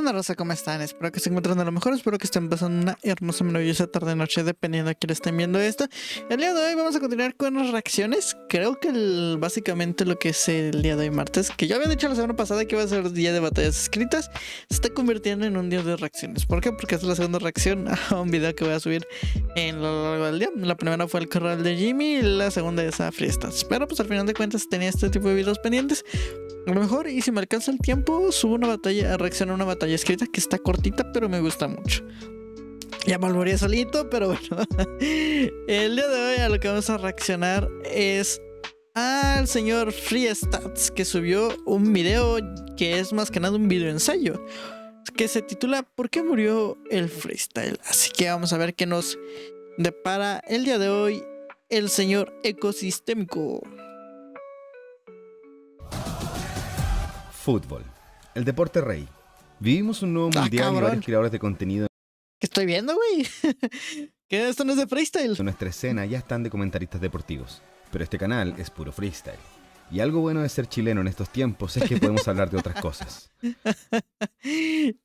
onda, raza? ¿Cómo están? Espero que se encuentren de lo mejor. Espero que estén pasando una hermosa, maravillosa tarde, noche, dependiendo de quién estén viendo esto. El día de hoy vamos a continuar con las reacciones. Creo que básicamente lo que es el día de hoy, martes, que yo había dicho la semana pasada que iba a ser día de batallas escritas, se está convirtiendo en un día de reacciones. ¿Por qué? Porque es la segunda reacción a un video que voy a subir en lo largo del día. La primera fue el corral de Jimmy y la segunda es a Freestats. Pero pues al final de cuentas tenía este tipo de videos pendientes. A lo mejor, y si me alcanza el tiempo, subo una batalla, reacciono a una batalla escrita que está cortita, pero me gusta mucho. Ya me volvería solito, pero bueno. El día de hoy a lo que vamos a reaccionar es al señor Freestats, que subió un video que es más que nada un video ensayo, que se titula ¿Por qué murió el freestyle? Así que vamos a ver qué nos depara el día de hoy el señor Ecosistémico. Fútbol, el deporte rey. Vivimos un nuevo mundial y varios creadores de contenido. ¿Qué estoy viendo, güey? ¿Qué? Esto no es de freestyle. En nuestra escena ya están de comentaristas deportivos, pero este canal es puro freestyle. Y algo bueno de ser chileno en estos tiempos es que podemos hablar de otras cosas.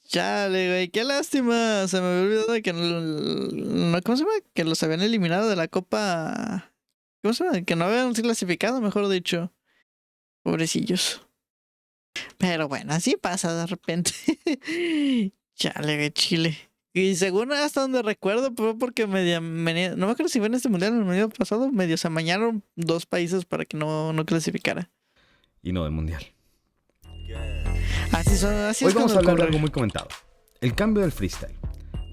Chale, güey, qué lástima. Se me había olvidado de que ¿cómo se llama? Que los habían eliminado de la Copa. ¿Cómo se llama? Que no habían clasificado, mejor dicho. Pobrecillos. Pero bueno, así pasa de repente. Chale, güey, Chile. Y según hasta donde recuerdo, fue porque no me acuerdo si fue en este mundial o en el mundial pasado, medio se amañaron dos países para que no clasificara. Y no del mundial. Así Hoy es vamos a hablar de algo muy comentado: el cambio del freestyle.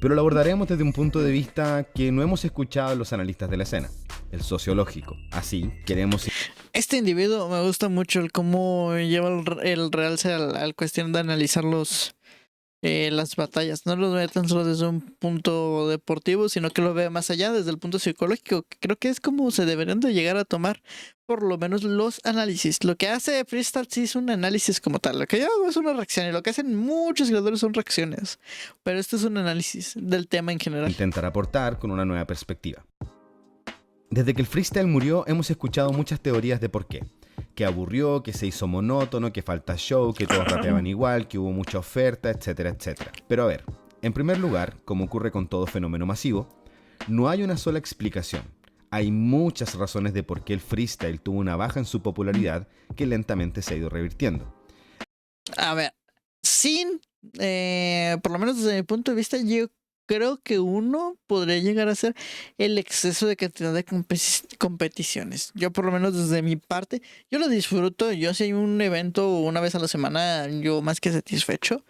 Pero lo abordaremos desde un punto de vista que no hemos escuchado en los analistas de la escena, el sociológico. Así queremos... Este individuo me gusta mucho el cómo lleva el realce al cuestión de analizar las batallas. No lo ve tan solo desde un punto deportivo, sino que lo ve más allá desde el punto psicológico. Creo que es como se deberían de llegar a tomar por lo menos los análisis. Lo que hace Freestyle sí es un análisis como tal. Lo que yo hago es una reacción y lo que hacen muchos creadores son reacciones. Pero esto es un análisis del tema en general. Intentar aportar con una nueva perspectiva. Desde que el freestyle murió hemos escuchado muchas teorías de por qué. Que aburrió, que se hizo monótono, que falta show, que todos rapeaban igual, que hubo mucha oferta, etcétera, etcétera. Pero a ver, en primer lugar, como ocurre con todo fenómeno masivo, no hay una sola explicación. Hay muchas razones de por qué el freestyle tuvo una baja en su popularidad que lentamente se ha ido revirtiendo. A ver, por lo menos desde mi punto de vista, yo creo que uno podría llegar a ser el exceso de cantidad de competiciones. Yo por lo menos desde mi parte, yo lo disfruto. Yo si hay un evento una vez a la semana, yo más que satisfecho.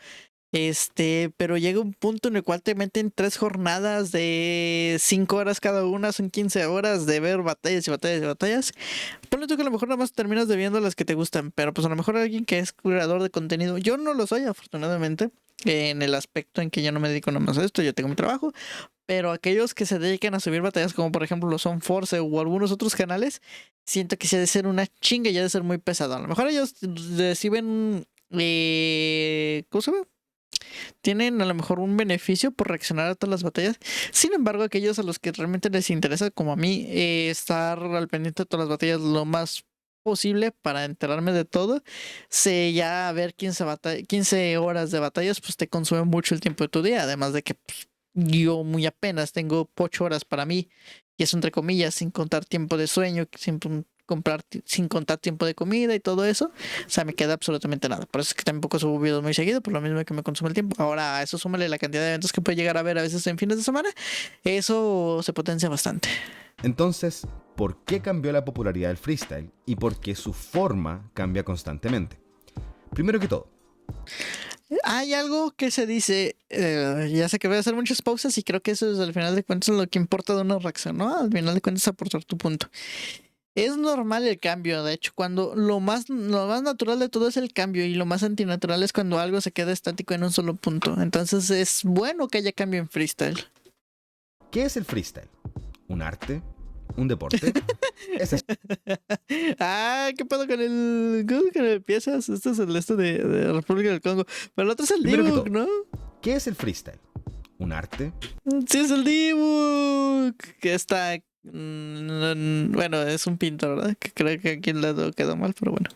Pero llega un punto en el cual te meten 3 jornadas de 5 horas cada una, son 15 horas de ver batallas y batallas y batallas. Ponle tú que a lo mejor nada más terminas de viendo las que te gustan, pero pues a lo mejor alguien que es creador de contenido, yo no lo soy afortunadamente, en el aspecto en que yo no me dedico nada más a esto, yo tengo mi trabajo, pero aquellos que se dedican a subir batallas como por ejemplo lo son Force o algunos otros canales, siento que se ha de ser una chinga y ha de ser muy pesado. A lo mejor ellos reciben, ¿cómo se llama? Tienen a lo mejor un beneficio por reaccionar a todas las batallas. Sin embargo, aquellos a los que realmente les interesa, como a mí, estar al pendiente de todas las batallas lo más posible para enterarme de todo, ya ver 15 horas de batallas, pues te consume mucho el tiempo de tu día. Además de que pues, yo muy apenas tengo 8 horas para mí, y eso entre comillas, sin contar tiempo de sueño, sin contar tiempo de comida y todo eso. O sea, me queda absolutamente nada. Por eso es que tampoco subo videos muy seguido, por lo mismo que me consume el tiempo. Ahora, a eso súmale la cantidad de eventos que puede llegar a ver a veces en fines de semana. Eso se potencia bastante. Entonces, ¿por qué cambió la popularidad del freestyle y por qué su forma cambia constantemente? Primero que todo, hay algo que se dice, ya sé que voy a hacer muchas pausas y creo que eso es al final de cuentas lo que importa de una reacción, ¿no? Al final de cuentas aportar tu punto. Es normal el cambio, de hecho, cuando lo más natural de todo es el cambio y lo más antinatural es cuando algo se queda estático en un solo punto. Entonces es bueno que haya cambio en freestyle. ¿qué es el freestyle? ¿Un arte? ¿Un deporte? ¿Qué pedo con el piezas? Este es el de República del Congo. Pero el otro es el D-Book, ¿no? ¿Qué es el freestyle? ¿Un arte? Sí, es el D-Book. Que está... bueno, es un pintor, ¿verdad? Que creo que aquí el lado quedó mal, pero bueno.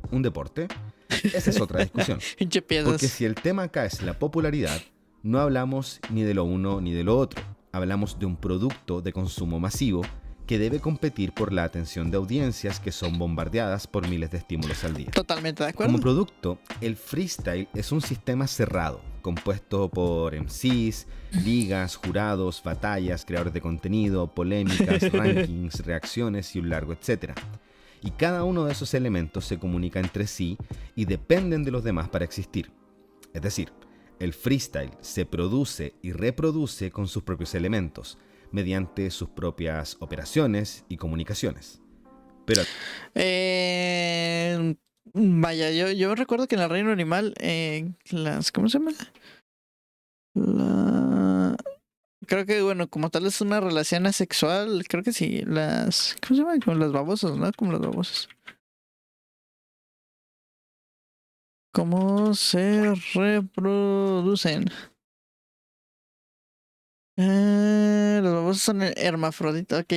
¿Un deporte? esa es otra discusión. Pinche piezas. Porque si el tema acá es la popularidad, no hablamos ni de lo uno ni de lo otro. Hablamos de un producto de consumo masivo que debe competir por la atención de audiencias que son bombardeadas por miles de estímulos al día. Totalmente de acuerdo. Como producto, el freestyle es un sistema cerrado, compuesto por MCs, ligas, jurados, batallas, creadores de contenido, polémicas, rankings, reacciones y un largo etcétera. Y cada uno de esos elementos se comunica entre sí y dependen de los demás para existir. Es decir, el freestyle se produce y reproduce con sus propios elementos, mediante sus propias operaciones y comunicaciones. Pero vaya, yo recuerdo que en el reino animal, ¿cómo se llama? Creo que, bueno, como tal es una relación asexual, creo que sí, ¿cómo se llama? Como las babosas, ¿no? Como las babosas. ¿Cómo se reproducen? Los babosas son hermafroditas. Ok.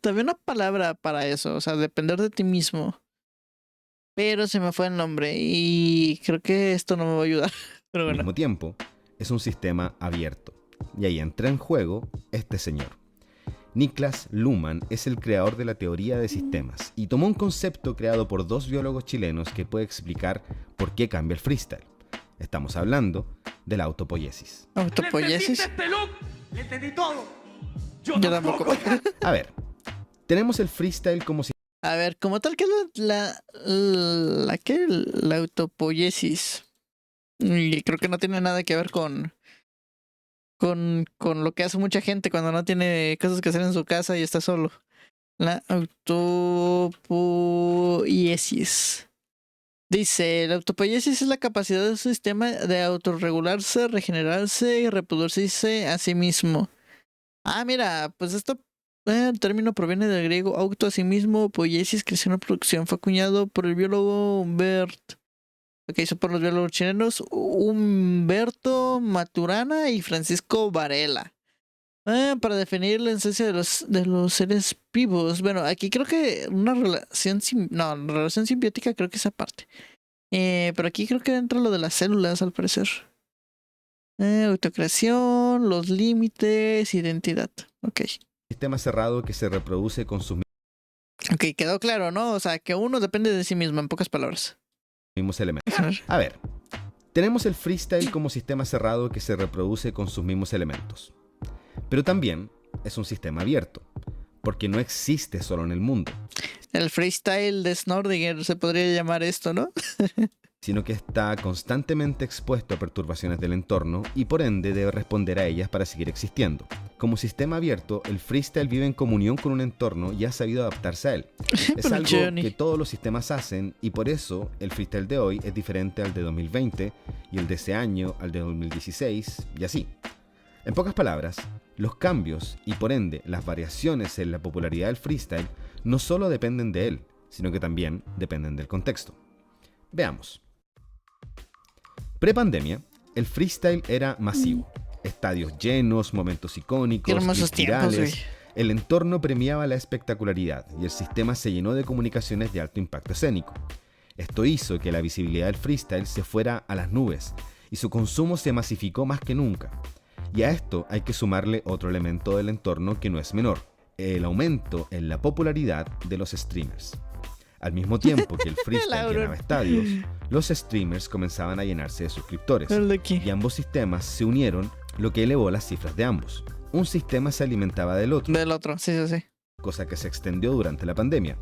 También una palabra para eso. O sea, depender de ti mismo. Pero se me fue el nombre. Y creo que esto no me va a ayudar. Pero al bueno. mismo tiempo, es un sistema abierto. Y ahí entra en juego este señor. Niklas Luhmann es el creador de la teoría de sistemas y tomó un concepto creado por dos biólogos chilenos que puede explicar por qué cambia el freestyle. Estamos hablando de la autopoiesis. ¿Autopoiesis? Le entendí todo. Yo tampoco. A ver, tenemos el freestyle como si... A ver, como tal, ¿qué es la autopoiesis? Y creo que no tiene nada que ver con lo que hace mucha gente cuando no tiene cosas que hacer en su casa y está solo. La autopoiesis. Dice, la autopoiesis es la capacidad de un sistema de autorregularse, regenerarse y reproducirse a sí mismo. Ah, mira, pues el término proviene del griego auto a sí mismo, poiesis, creación o producción. Fue acuñado por el biólogo por los biólogos chilenos Humberto Maturana y Francisco Varela. Para definir la esencia de los seres vivos. Bueno, aquí creo que una relación relación simbiótica creo que es aparte. Pero aquí creo que entra lo de las células, al parecer. Autocreación, los límites, identidad. Ok. Sistema cerrado que se reproduce con sus Ok, quedó claro, ¿no? O sea, que uno depende de sí mismo, en pocas palabras. mismos elementos. A ver, tenemos el freestyle como sistema cerrado que se reproduce con sus mismos elementos. Pero también es un sistema abierto, porque no existe solo en el mundo. El freestyle de Snordiger se podría llamar esto, ¿no? Sino que está constantemente expuesto a perturbaciones del entorno y por ende debe responder a ellas para seguir existiendo. Como sistema abierto, el freestyle vive en comunión con un entorno y ha sabido adaptarse a él. Es algo que todos los sistemas hacen y por eso el freestyle de hoy es diferente al de 2020 y el de ese año al de 2016 y así. En pocas palabras, los cambios y por ende las variaciones en la popularidad del freestyle no solo dependen de él, sino que también dependen del contexto. Veamos. Pre-pandemia, el freestyle era masivo. Estadios llenos, momentos icónicos, hermosos tiempos, virales. güey. El entorno premiaba la espectacularidad y el sistema se llenó de comunicaciones de alto impacto escénico. Esto hizo que la visibilidad del freestyle se fuera a las nubes y su consumo se masificó más que nunca. Y a esto hay que sumarle otro elemento del entorno que no es menor, el aumento en la popularidad de los streamers. Al mismo tiempo que el freestyle llenaba estadios, los streamers comenzaban a llenarse de suscriptores. Y ambos sistemas se unieron, lo que elevó las cifras de ambos. Un sistema se alimentaba del otro. Sí. Cosa que se extendió durante la pandemia.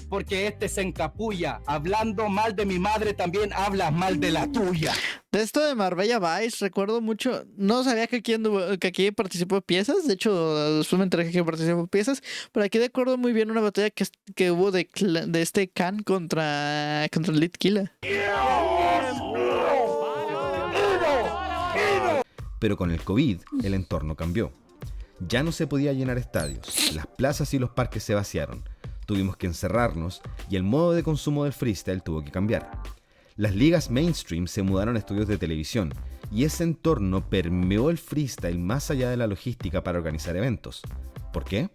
Porque este se encapulla. Hablando mal de mi madre, también hablas mal de la tuya. De esto de Marbella Vice, recuerdo mucho. No sabía que aquí participó piezas. De hecho, después me enteré que aquí participó piezas. Pero aquí recuerdo muy bien una batalla que hubo de este Khan contra el Litkila. Pero con el COVID, el entorno cambió. Ya no se podía llenar estadios. Las plazas y los parques se vaciaron. Tuvimos que encerrarnos y el modo de consumo del freestyle tuvo que cambiar. Las ligas mainstream se mudaron a estudios de televisión y ese entorno permeó el freestyle más allá de la logística para organizar eventos. ¿Por qué?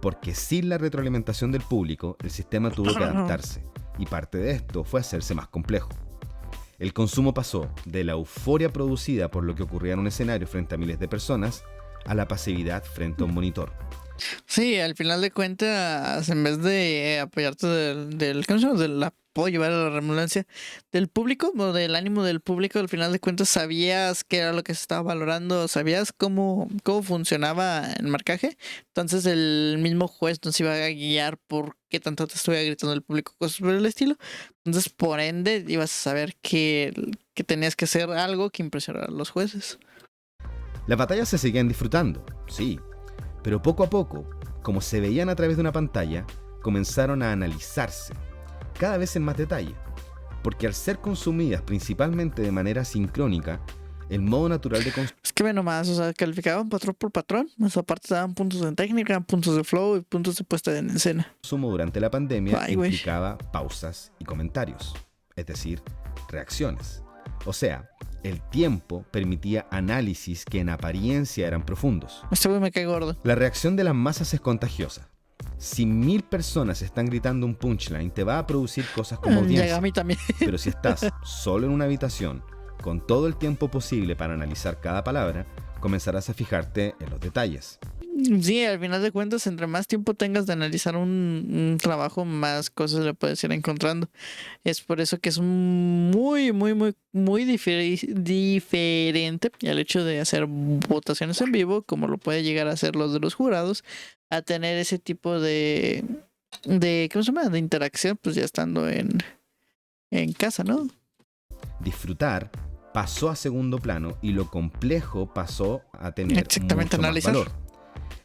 Porque sin la retroalimentación del público, el sistema tuvo que adaptarse. y parte de esto fue hacerse más complejo. El consumo pasó de la euforia producida por lo que ocurría en un escenario frente a miles de personas a la pasividad frente a un monitor. Sí, al final de cuentas, en vez de apoyarte ¿cómo se llama? Del apoyo, ¿vale? La redundancia del público o del ánimo del público, al final de cuentas sabías qué era lo que se estaba valorando, sabías cómo funcionaba el marcaje. Entonces el mismo juez no se iba a guiar por qué tanto te estuviera gritando el público, cosas por el estilo. Entonces, por ende, ibas a saber que tenías que hacer algo que impresionara a los jueces. Las batallas se seguían disfrutando, sí, pero poco a poco, como se veían a través de una pantalla, comenzaron a analizarse, cada vez en más detalle, porque al ser consumidas principalmente de manera sincrónica, el modo natural de consumo Es que ve nomás, o sea, calificaban patrón por patrón, más aparte daban puntos en técnica, puntos de flow y puntos de puesta en escena. durante la pandemia Ay, güey. implicaba pausas y comentarios, es decir, reacciones. O sea, el tiempo permitía análisis que en apariencia eran profundos. Este güey me cae gordo. La reacción de las masas es contagiosa. Si 1000 personas están gritando un punchline, te va a producir cosas como Llega audiencia. a mí también. Pero si estás solo en una habitación, con todo el tiempo posible para analizar cada palabra, comenzarás a fijarte en los detalles. Sí, al final de cuentas, entre más tiempo tengas de analizar un trabajo, más cosas le puedes ir encontrando. Es por eso que es muy diferente el hecho de hacer votaciones en vivo, como lo puede llegar a hacer los de los jurados, a tener ese tipo de ¿cómo se llama? De interacción, pues ya estando en casa, ¿no? Disfrutar pasó a segundo plano y lo complejo pasó a tener Exactamente, mucho más analizar. valor.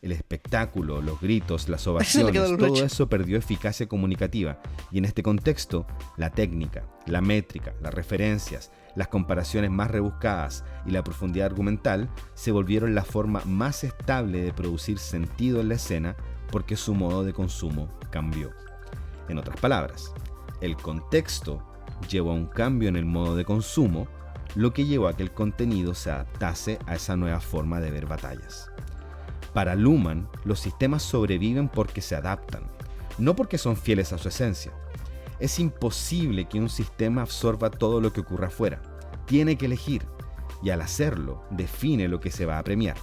El espectáculo, los gritos, las Eso le ovaciones, quedó el todo broche. eso perdió eficacia comunicativa. Y en este contexto, la técnica, la métrica, las referencias, las comparaciones más rebuscadas y la profundidad argumental se volvieron la forma más estable de producir sentido en la escena porque su modo de consumo cambió. En otras palabras, el contexto llevó a un cambio en el modo de consumo, lo que llevó a que el contenido se adaptase a esa nueva forma de ver batallas. Para Luhmann, los sistemas sobreviven porque se adaptan, no porque son fieles a su esencia. Es imposible que un sistema absorba todo lo que ocurra afuera. Tiene que elegir, y al hacerlo, define lo que se va a premiar.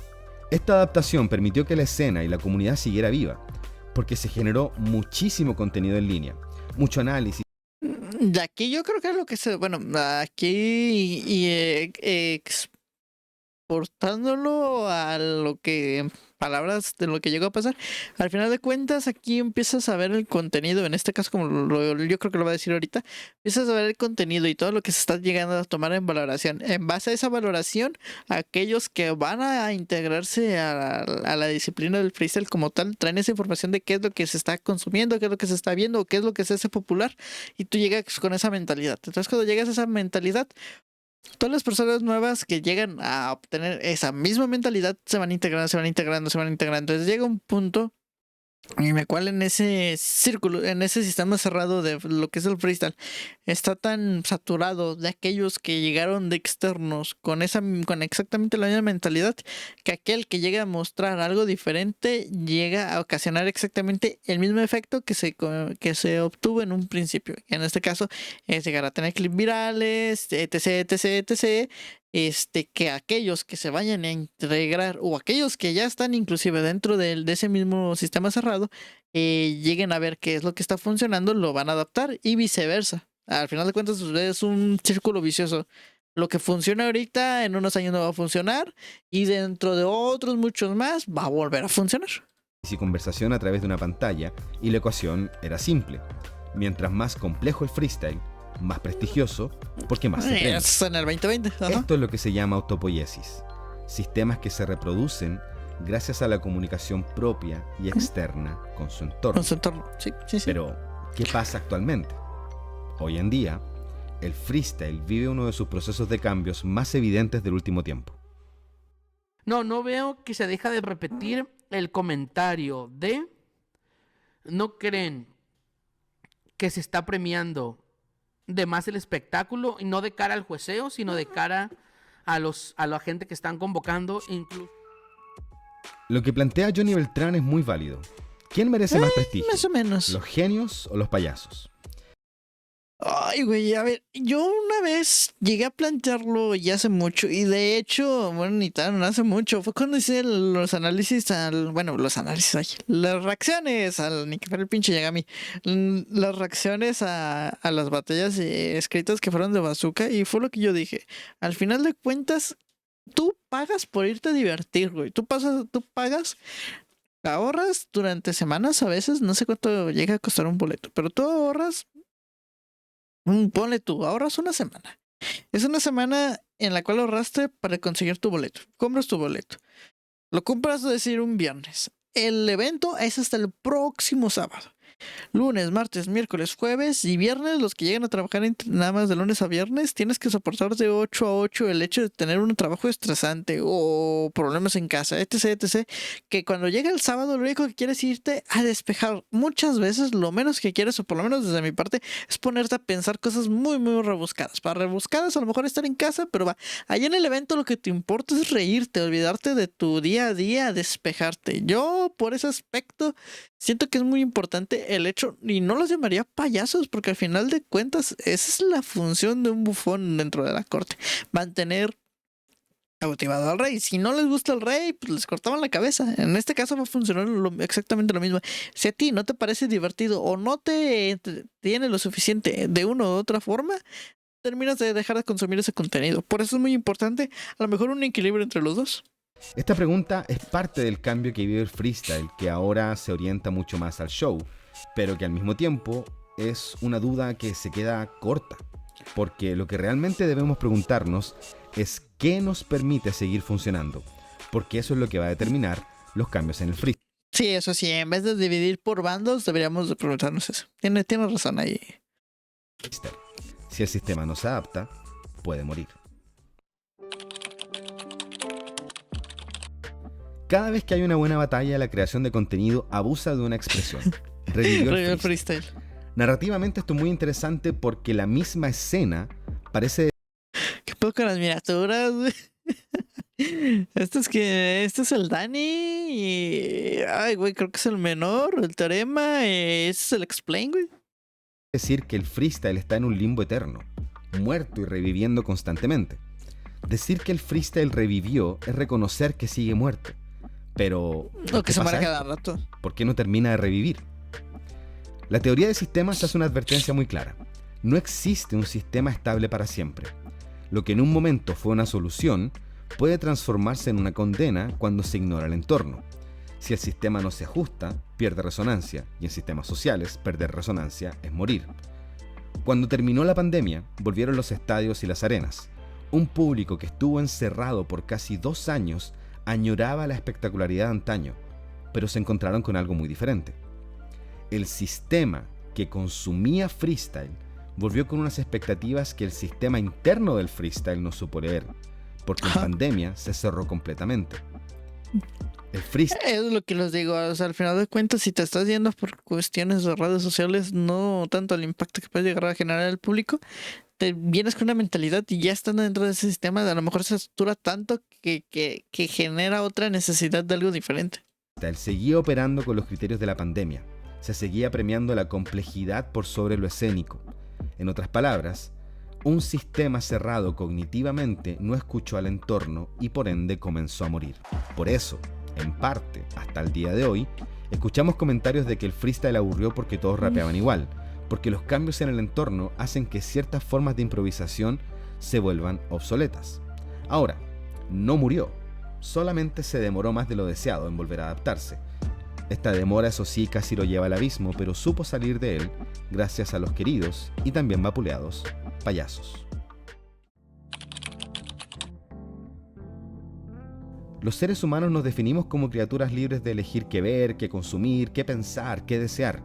Esta adaptación permitió que la escena y la comunidad siguiera viva, porque se generó muchísimo contenido en línea, mucho análisis. De aquí yo creo que es lo que bueno, aquí exportándolo a lo que, palabras de lo que llegó a pasar, al final de cuentas aquí empiezas a ver el contenido, en este caso como yo creo que lo voy a decir ahorita, empiezas a ver el contenido y todo lo que se está llegando a tomar en valoración. En base a esa valoración, aquellos que van a integrarse a la disciplina del freestyle como tal, traen esa información de qué es lo que se está consumiendo, qué es lo que se está viendo, qué es lo que se hace popular, y tú llegas con esa mentalidad. Entonces cuando llegas a esa mentalidad, todas las personas nuevas que llegan a obtener esa misma mentalidad se van integrando, se van integrando, se van integrando. Entonces llega un punto en el cual en ese círculo, en ese sistema cerrado de lo que es el freestyle, está tan saturado de aquellos que llegaron de externos con exactamente la misma mentalidad, que aquel que llega a mostrar algo diferente llega a ocasionar exactamente el mismo efecto que se obtuvo en un principio. En este caso es llegar a tener clips virales, etc. Que aquellos que se vayan a integrar o aquellos que ya están inclusive dentro de ese mismo sistema cerrado, lleguen a ver qué es lo que está funcionando, lo van a adaptar y viceversa. Al final de cuentas es un círculo vicioso. Lo que funciona ahorita en unos años no va a funcionar y dentro de otros muchos más va a volver a funcionar. Y conversación a través de una pantalla, y la ecuación era simple. Mientras más complejo el freestyle, más prestigioso, porque más se premia. Es en el 2020. Ajá. Esto es lo que se llama autopoiesis. Sistemas que se reproducen gracias a la comunicación propia y externa con su entorno. Con su entorno. Sí. Pero, ¿qué pasa actualmente? Hoy en día, el freestyle vive uno de sus procesos de cambios más evidentes del último tiempo. No veo que se deja de repetir el comentario de ¿no creen que se está premiando de más el espectáculo y no de cara al jueceo, sino de cara a la gente que están convocando? Incluso Lo que plantea Johnny Beltrán es muy válido. ¿Quién merece más prestigio? Más o menos. ¿Los genios o los payasos? Ay, güey, a ver, yo una vez llegué a plantearlo ya hace mucho, y de hecho, bueno, ni tan, no hace mucho, fue cuando hice los análisis bueno, los análisis, ay, las reacciones al, ni que fuera el pinche Yagami, las reacciones a las batallas escritas que fueron de Bazooka, y fue lo que yo dije, al final de cuentas, tú pagas por irte a divertir, güey, tú pagas, ahorras durante semanas a veces, no sé cuánto llega a costar un boleto, pero tú ahorras. Ponle tú, ahorras una semana. Es una semana en la cual ahorraste para conseguir tu boleto. Compras tu boleto. Lo compras, es decir, un viernes. El evento es hasta el próximo sábado. Lunes, martes, miércoles, jueves y viernes, los que llegan a trabajar nada más de lunes a viernes, tienes que soportar de 8 a 8 el hecho de tener un trabajo estresante o problemas en casa, etc, etc. Que cuando llega el sábado, lo único que quieres es irte a despejar. Muchas veces lo menos que quieres, o por lo menos desde mi parte, es ponerte a pensar cosas muy, muy rebuscadas. Para rebuscadas, a lo mejor estar en casa, pero va. Allá en el evento lo que te importa es reírte, olvidarte de tu día a día, despejarte. Yo, por ese aspecto, siento que es muy importante el hecho, y no los llamaría payasos, porque al final de cuentas, esa es la función de un bufón dentro de la corte, mantener cautivado al rey. Si no les gusta el rey, pues les cortaban la cabeza. En este caso va a funcionar exactamente lo mismo. Si a ti no te parece divertido o no te tiene lo suficiente de una u otra forma, terminas de dejar de consumir ese contenido. Por eso es muy importante, a lo mejor un equilibrio entre los dos. Esta pregunta es parte del cambio que vive el freestyle, que ahora se orienta mucho más al show, pero que al mismo tiempo es una duda que se queda corta, porque lo que realmente debemos preguntarnos es qué nos permite seguir funcionando, porque eso es lo que va a determinar los cambios en el freestyle. Sí, eso sí, en vez de dividir por bandos, deberíamos de preguntarnos eso. Tiene razón ahí. Si el sistema no se adapta, puede morir. Cada vez que hay una buena batalla, la creación de contenido abusa de una expresión. Revivió el freestyle. Narrativamente esto es muy interesante porque la misma escena parece... ¿Qué pedo con las miniaturas? Este es el Dani y... Ay, güey, creo que es el menor, el teorema, este es el explain, güey. decir que el freestyle está en un limbo eterno, muerto y reviviendo constantemente. Decir que el freestyle revivió es reconocer que sigue muerto. Pero... Lo que se muere cada rato. ¿Por qué no termina de revivir? La teoría de sistemas hace una advertencia muy clara. No existe un sistema estable para siempre. Lo que en un momento fue una solución puede transformarse en una condena cuando se ignora el entorno. Si el sistema no se ajusta, pierde resonancia, y en sistemas sociales, perder resonancia es morir. Cuando terminó la pandemia, volvieron los estadios y las arenas. Un público que estuvo encerrado por casi 2 años añoraba la espectacularidad de antaño, pero se encontraron con algo muy diferente. El sistema que consumía freestyle volvió con unas expectativas que el sistema interno del freestyle no supo leer, porque en pandemia se cerró completamente. El freestyle... Es lo que les digo, o sea, al final de cuentas, si te estás yendo por cuestiones de redes sociales, no tanto el impacto que puede llegar a generar el público, te vienes con una mentalidad y ya estando dentro de ese sistema, a lo mejor se satura tanto que genera otra necesidad de algo diferente. Él seguía operando con los criterios de la pandemia. Se seguía premiando la complejidad por sobre lo escénico. En otras palabras, un sistema cerrado cognitivamente no escuchó al entorno y por ende comenzó a morir. Por eso, en parte, hasta el día de hoy, escuchamos comentarios de que el freestyle aburrió porque todos rapeaban igual, porque los cambios en el entorno hacen que ciertas formas de improvisación se vuelvan obsoletas. Ahora, no murió, solamente se demoró más de lo deseado en volver a adaptarse. Esta demora, eso sí, casi lo lleva al abismo, pero supo salir de él gracias a los queridos y también vapuleados payasos. Los seres humanos nos definimos como criaturas libres de elegir qué ver, qué consumir, qué pensar, qué desear.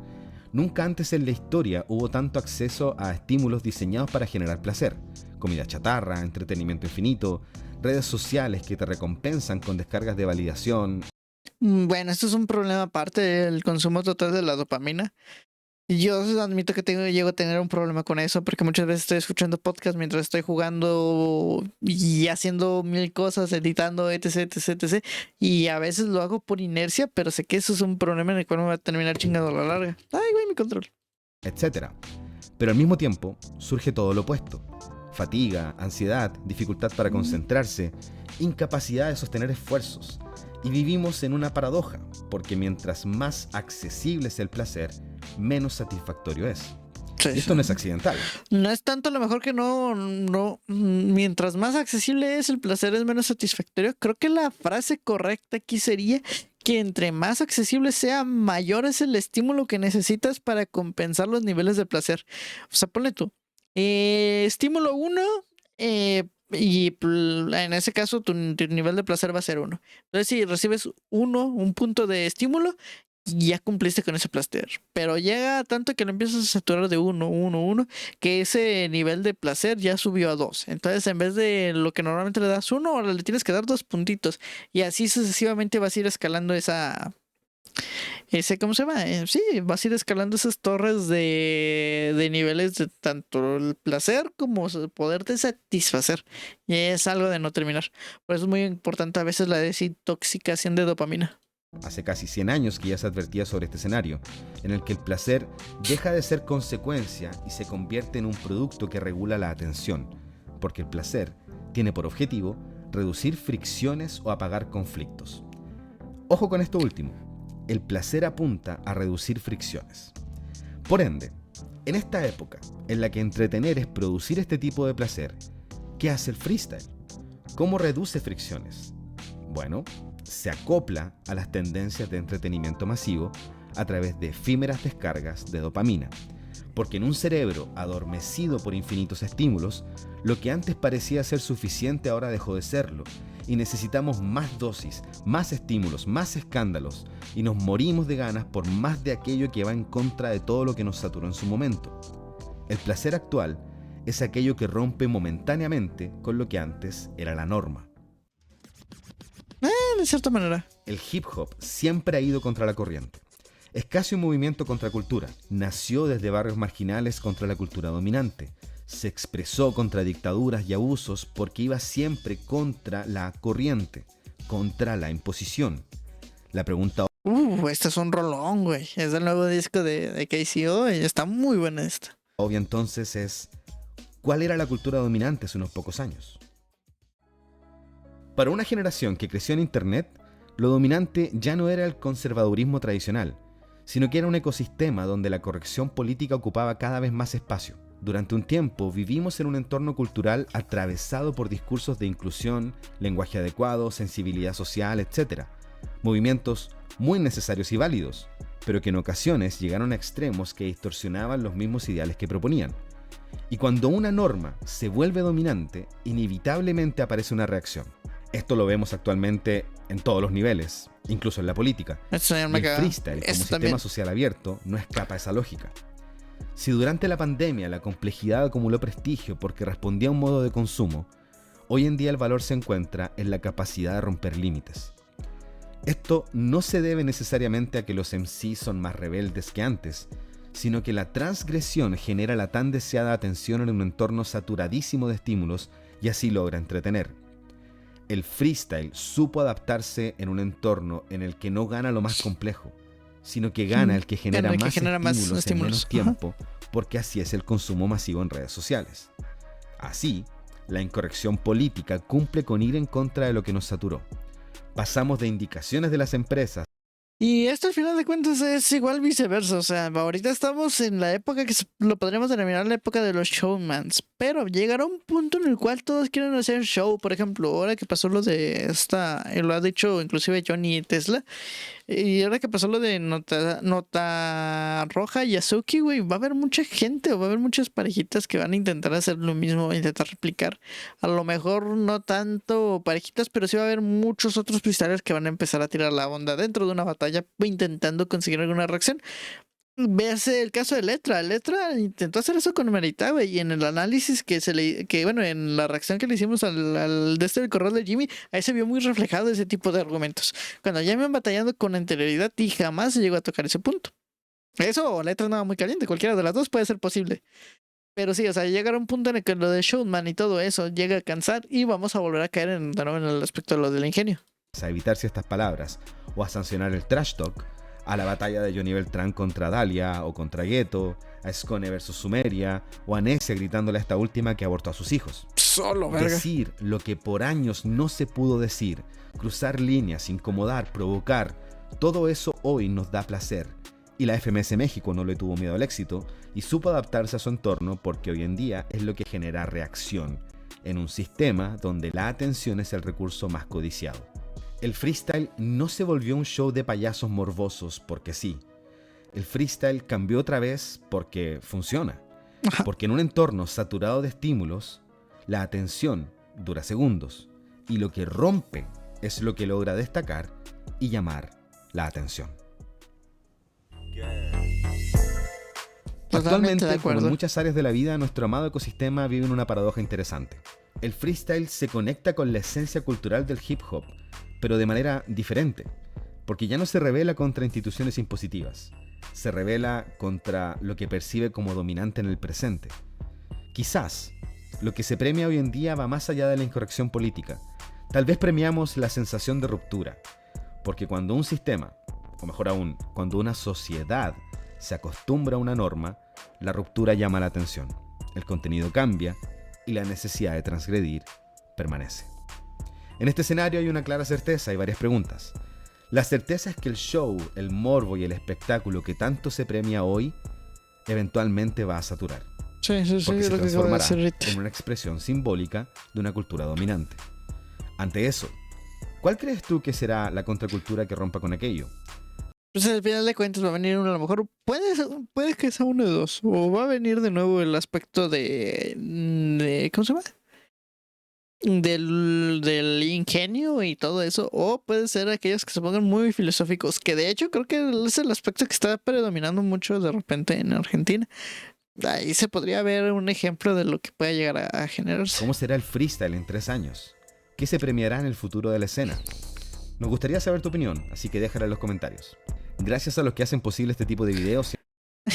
Nunca antes en la historia hubo tanto acceso a estímulos diseñados para generar placer. Comida chatarra, entretenimiento infinito, redes sociales que te recompensan con descargas de validación. Bueno, esto es un problema aparte del consumo total de la dopamina. Yo admito que llego a tener un problema con eso porque muchas veces estoy escuchando podcast mientras estoy jugando y haciendo mil cosas, editando, etc, etc, etc. Y a veces lo hago por inercia, pero sé que eso es un problema en el cual me va a terminar chingando a la larga. Ay, güey, mi control. Etcétera. Pero al mismo tiempo surge todo lo opuesto. Fatiga, ansiedad, dificultad para concentrarse, incapacidad de sostener esfuerzos. Y vivimos en una paradoja, porque mientras más accesible es el placer, menos satisfactorio es. Sí, Y esto no es accidental. No es tanto a lo mejor que mientras más accesible es, el placer es menos satisfactorio. Creo que la frase correcta aquí sería que entre más accesible sea, mayor es el estímulo que necesitas para compensar los niveles de placer. O sea, ponle tú, estímulo 1, en ese caso tu nivel de placer va a ser 1. Entonces, si recibes un punto de estímulo, ya cumpliste con ese placer. Pero llega tanto que lo empiezas a saturar de 1, que ese nivel de placer ya subió a 2. Entonces, en vez de lo que normalmente le das 1, ahora le tienes que dar 2 puntitos. Y así sucesivamente vas a ir escalando ¿cómo se llama? Sí, vas a ir escalando esas torres de niveles de tanto el placer como poderte satisfacer. Y es algo de no terminar. Por eso es muy importante a veces la desintoxicación de dopamina. Hace casi 100 años que ya se advertía sobre este escenario, en el que el placer deja de ser consecuencia y se convierte en un producto que regula la atención, porque el placer tiene por objetivo reducir fricciones o apagar conflictos. Ojo con esto último, el placer apunta a reducir fricciones. Por ende, en esta época en la que entretener es producir este tipo de placer, ¿qué hace el freestyle? ¿Cómo reduce fricciones? Bueno, se acopla a las tendencias de entretenimiento masivo a través de efímeras descargas de dopamina. Porque en un cerebro adormecido por infinitos estímulos, lo que antes parecía ser suficiente ahora dejó de serlo, y necesitamos más dosis, más estímulos, más escándalos, y nos morimos de ganas por más de aquello que va en contra de todo lo que nos saturó en su momento. El placer actual es aquello que rompe momentáneamente con lo que antes era la norma. De cierta manera. El hip hop siempre ha ido contra la corriente. Es casi un movimiento contracultura. Nació desde barrios marginales contra la cultura dominante. Se expresó contra dictaduras y abusos porque iba siempre contra la corriente, contra la imposición. La pregunta Este es un rolón, güey. Es el nuevo disco de KCO y está muy buena esta. obvia entonces es, ¿cuál era la cultura dominante hace unos pocos años? Para una generación que creció en Internet, lo dominante ya no era el conservadurismo tradicional, sino que era un ecosistema donde la corrección política ocupaba cada vez más espacio. Durante un tiempo vivimos en un entorno cultural atravesado por discursos de inclusión, lenguaje adecuado, sensibilidad social, etc. Movimientos muy necesarios y válidos, pero que en ocasiones llegaron a extremos que distorsionaban los mismos ideales que proponían. Y cuando una norma se vuelve dominante, inevitablemente aparece una reacción. Esto lo vemos actualmente en todos los niveles, incluso en la política. Y el freestyle, como sistema social abierto, no escapa a esa lógica. Si durante la pandemia la complejidad acumuló prestigio porque respondía a un modo de consumo, hoy en día el valor se encuentra en la capacidad de romper límites. Esto no se debe necesariamente a que los MC son más rebeldes que antes, sino que la transgresión genera la tan deseada atención en un entorno saturadísimo de estímulos y así logra entretener. El freestyle supo adaptarse en un entorno en el que no gana lo más complejo, sino que gana el que genera más estímulos en menos tiempo, porque así es el consumo masivo en redes sociales. Así, la incorrección política cumple con ir en contra de lo que nos saturó. Pasamos de indicaciones de las empresas. Y esto al final de cuentas es igual viceversa, o sea, ahorita estamos en la época que lo podríamos denominar la época de los showmans, pero llegará un punto en el cual todos quieren hacer show. Por ejemplo, ahora que pasó lo de lo ha dicho inclusive Johnny Tesla, y ahora que pasó lo de Nota Roja y Azuki, güey, va a haber mucha gente o va a haber muchas parejitas que van a intentar hacer lo mismo, intentar replicar. A lo mejor no tanto parejitas, pero sí va a haber muchos otros freestylers que van a empezar a tirar la onda dentro de una batalla intentando conseguir alguna reacción. Véase el caso de Letra. Letra intentó hacer eso con Merita, güey, y en el análisis en la reacción que le hicimos al de del correo de Jimmy, ahí se vio muy reflejado ese tipo de argumentos. Cuando ya me han batallando con anterioridad y jamás se llegó a tocar ese punto. Eso o Letra andaba muy caliente, cualquiera de las dos puede ser posible. Pero sí, o sea, llegará un punto en el que lo de Showman y todo eso llega a cansar y vamos a volver a caer de nuevo en el aspecto de lo del ingenio. A evitar ciertas palabras o a sancionar el trash talk, a la batalla de Johnny Beltrán contra Dalia o contra Ghetto, a Skone versus Sumeria, o a Necia gritándole a esta última que abortó a sus hijos. Solo, verga. Decir lo que por años no se pudo decir, cruzar líneas, incomodar, provocar, todo eso hoy nos da placer. Y la FMS México no le tuvo miedo al éxito y supo adaptarse a su entorno porque hoy en día es lo que genera reacción, en un sistema donde la atención es el recurso más codiciado. El freestyle no se volvió un show de payasos morbosos porque sí. El freestyle cambió otra vez porque funciona. Ajá. Porque en un entorno saturado de estímulos, la atención dura segundos y lo que rompe es lo que logra destacar y llamar la atención. Totalmente de Actualmente, como acuerdo. en muchas áreas de la vida, nuestro amado ecosistema vive en una paradoja interesante. El freestyle se conecta con la esencia cultural del hip hop, pero de manera diferente, porque ya no se revela contra instituciones impositivas, se revela contra lo que percibe como dominante en el presente. Quizás, lo que se premia hoy en día va más allá de la incorrección política. Tal vez premiamos la sensación de ruptura, porque cuando un sistema, o mejor aún, cuando una sociedad se acostumbra a una norma, la ruptura llama la atención, el contenido cambia y la necesidad de transgredir permanece. En este escenario hay una clara certeza y varias preguntas. La certeza es que el show, el morbo y el espectáculo que tanto se premia hoy, eventualmente va a saturar, Sí, sí, sí, porque se lo que acabo de transformará decir ahorita. en una expresión simbólica de una cultura dominante. Ante eso, ¿cuál crees tú que será la contracultura que rompa con aquello? Pues al final de cuentas va a venir uno, a lo mejor puede que sea uno de dos. O va a venir de nuevo el aspecto de ¿cómo se llama? Del ingenio y todo eso. O puede ser aquellos que se pongan muy filosóficos. Que de hecho creo que es el aspecto que está predominando mucho de repente en Argentina. Ahí se podría ver un ejemplo de lo que puede llegar a generarse. ¿Cómo será el freestyle en 3 años? ¿Qué se premiará en el futuro de la escena? Nos gustaría saber tu opinión, así que déjala en los comentarios. Gracias a los que hacen posible este tipo de videos,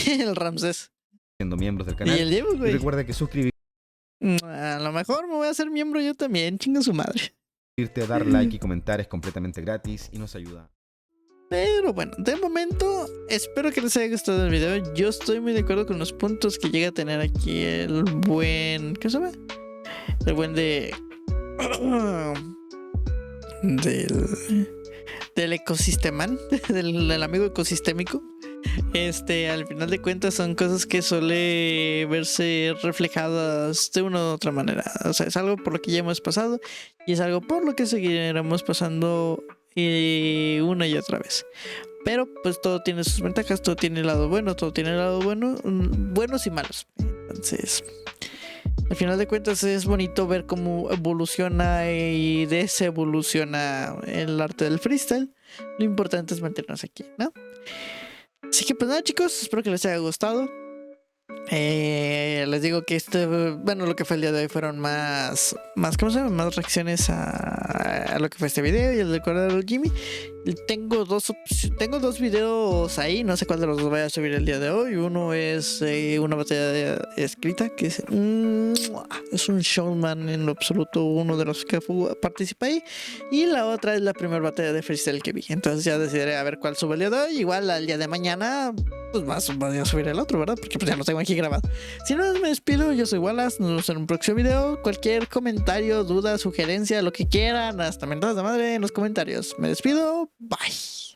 El Ramsés. siendo miembros del Y canal. el Diego, Y güey. recuerda que suscribirte, A lo mejor me voy a hacer miembro yo también. Chinga su madre. dar like y comentar es completamente gratis y nos ayuda. Pero bueno, de momento espero que les haya gustado el video. Yo estoy muy de acuerdo con los puntos que llega a tener aquí el buen... ¿Qué se llama? El buen del ecosistemán, del amigo ecosistémico. Al final de cuentas son cosas que suele verse reflejadas de una u otra manera. O sea, es algo por lo que ya hemos pasado y es algo por lo que seguiremos pasando una y otra vez. Pero pues todo tiene sus ventajas, todo tiene el lado bueno, todo tiene el lado bueno, buenos y malos. Entonces, al final de cuentas es bonito ver cómo evoluciona y desevoluciona el arte del freestyle. Lo importante es mantenernos aquí, ¿no? Así que pues nada, chicos, espero que les haya gustado. Les digo que lo que fue el día de hoy fueron más ¿cómo se llama? Más reacciones a lo que fue este video y el del Cordero Jimmy. Tengo dos videos ahí, no sé cuál de los dos voy a subir el día de hoy. Uno es una batalla escrita que es un showman en lo absoluto, uno de los que participa ahí, y la otra es la primera batalla de freestyle que vi. Entonces ya decidiré a ver cuál sube el día de hoy. Igual al día de mañana pues voy a subir el otro, ¿verdad? Porque pues ya lo tengo aquí grabado. Si no, me despido. Yo soy Wallace. Nos vemos en un próximo video. Cualquier comentario, duda, sugerencia, lo que quieran, hasta mentadas de madre en los comentarios. Me despido. Bye.